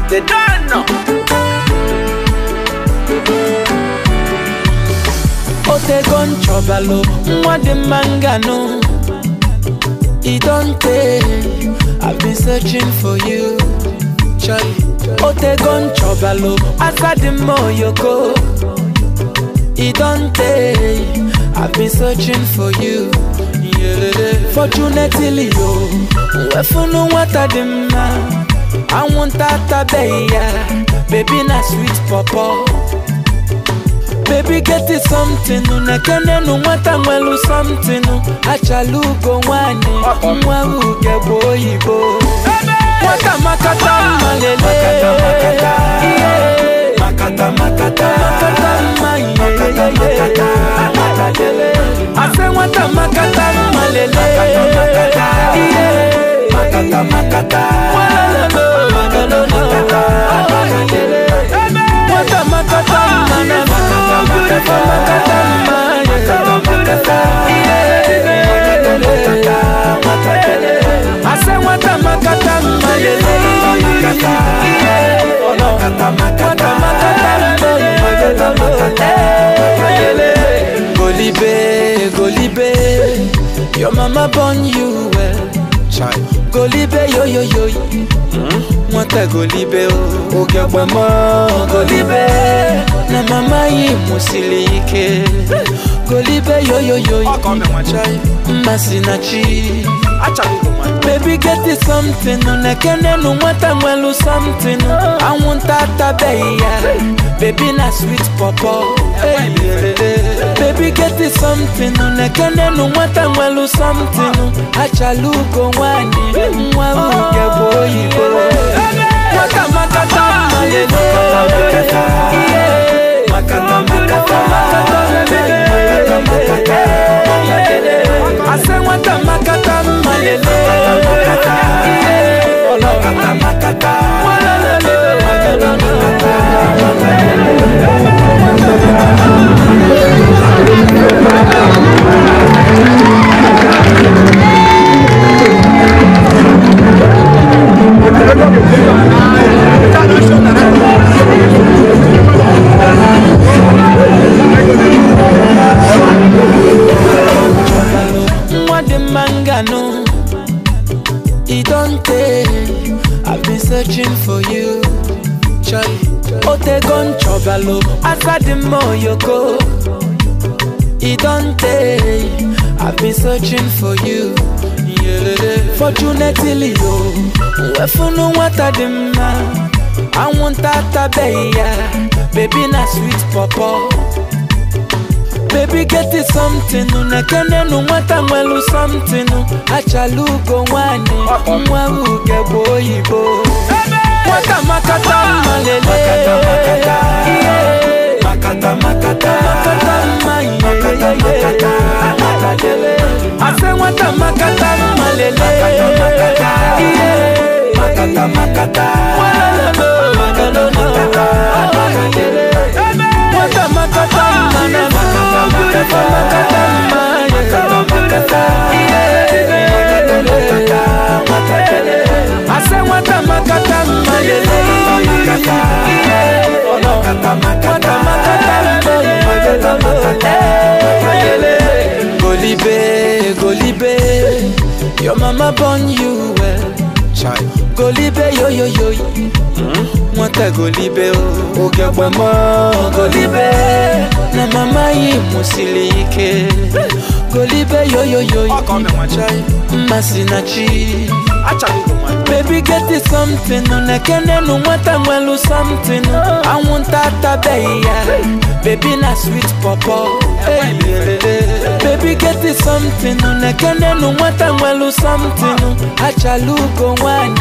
They don't know. Ote gon chobalo, mwade mangano. It don't take. I've been searching for you, Charlie. Ote gon chobalo, asade moyoko. It don't take. I've been searching for you. Fortunately, yo, wefunu watadima. I want that baby na sweet papa. Baby get it something, unakene no watangwelu something. Achalugo wani, mwa uge boyibo. Wata makata malele, makata makata, makata makata. I say wata makata malele, makata makata, wata makata I say wata makata Golibe, Golibe, your mama born you well. Golibe, yo yo yo. Mwata Golibe, oh ogyabwemo. Golibe, na mama yi musilike. Golibe, yo yo yo. Masinachi. Baby get it something, unakene no mwata mwelu something. I want that baby na sweet papa. Baby get it something, unakene no mwata mwelu something. Achalugo wani, mwa uge boyibo. Wata makata malele, makata makata. I say wata makata malele, makata makata. Mangano, it don't take. I've been searching for you, Charlie. Ote gon chobalo, asade moyoko. It don't take. I've been searching for you. Fortunately, yo, wefunu watadima. I want that baby na sweet papa. Baby get it something, unakene no mwata mwelu something. Achalugo wani, mwa uge boyibo. Wata makata malele, makata makata, makata makata. I say wata makata malele, makata makata, wata makata I say wata makata Golibe, Golibe, your mama born you well. Golibe, yo yo yo. Mwata Golibe, oh ogyabwemo. Golibe, na mama yi musilike. Golibe, yo yo yo. Masinachi. Baby get it something, unakene no mwata mwelu something. I want that baby na sweet papa. Baby get it something, unakene no mwata mwelu something. Achalugo wani,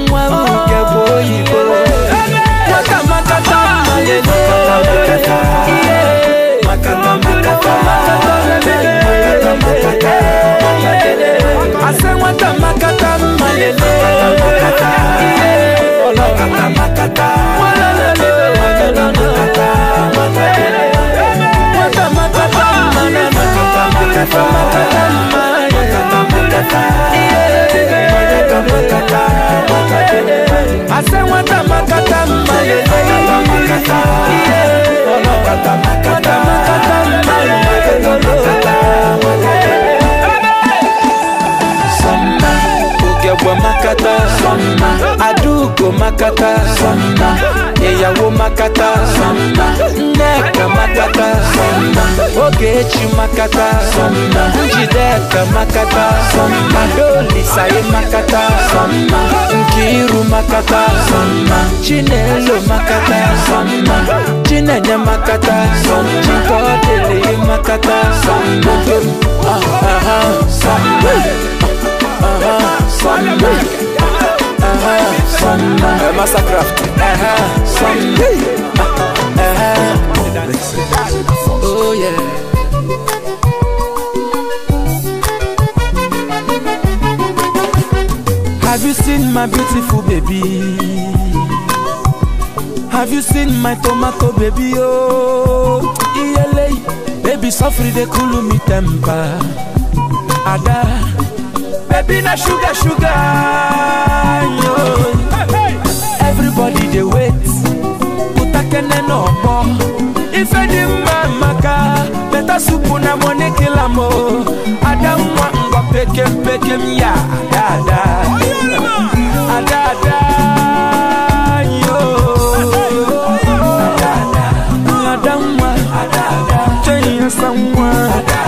mwa uge boyibo. Wata makata malele, makata makata. I say wata makata malele, makata makata. Wata makata, I say wata makata. makata Samba Eyawo makata Samba Neka makata Samba Ogechi makata Samba Njideka makata Samba Doli saye makata Samba Nkiru makata Samba Chinelo makata Samba Chinenya makata Samba Chikodele makata Samba Samba Samba Massacraft oh yeah. Have you seen my beautiful baby? Have you seen my tomato baby? Oh, ELA. Baby, suffer they cool me temper. Ada, baby, na sugar, sugar. Yo. Everybody they wait. Utakene no more. If I didn't maka, better soup na money kilamo. Ada mwa ngwa pekem ya. Ada, ada, yo. Ada mwa, change someone. Ada,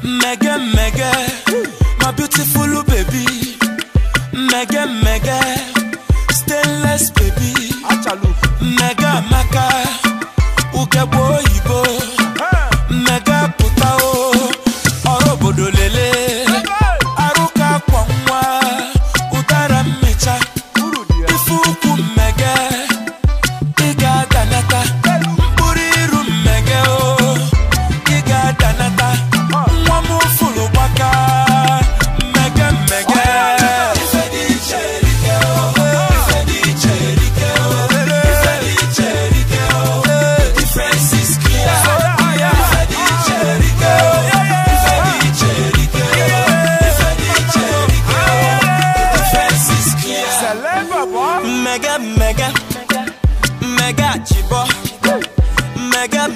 Mega, my beautiful baby. Mega, stainless baby. Mega maka, ukebo ibo. Mega putao, orobodo lele. Aruka kwangwa, utara mecha. Ifuku mega, iga danata. Mburiru mega o, iga danata. Mwamu fulu waka, mega. Mega chibo, mega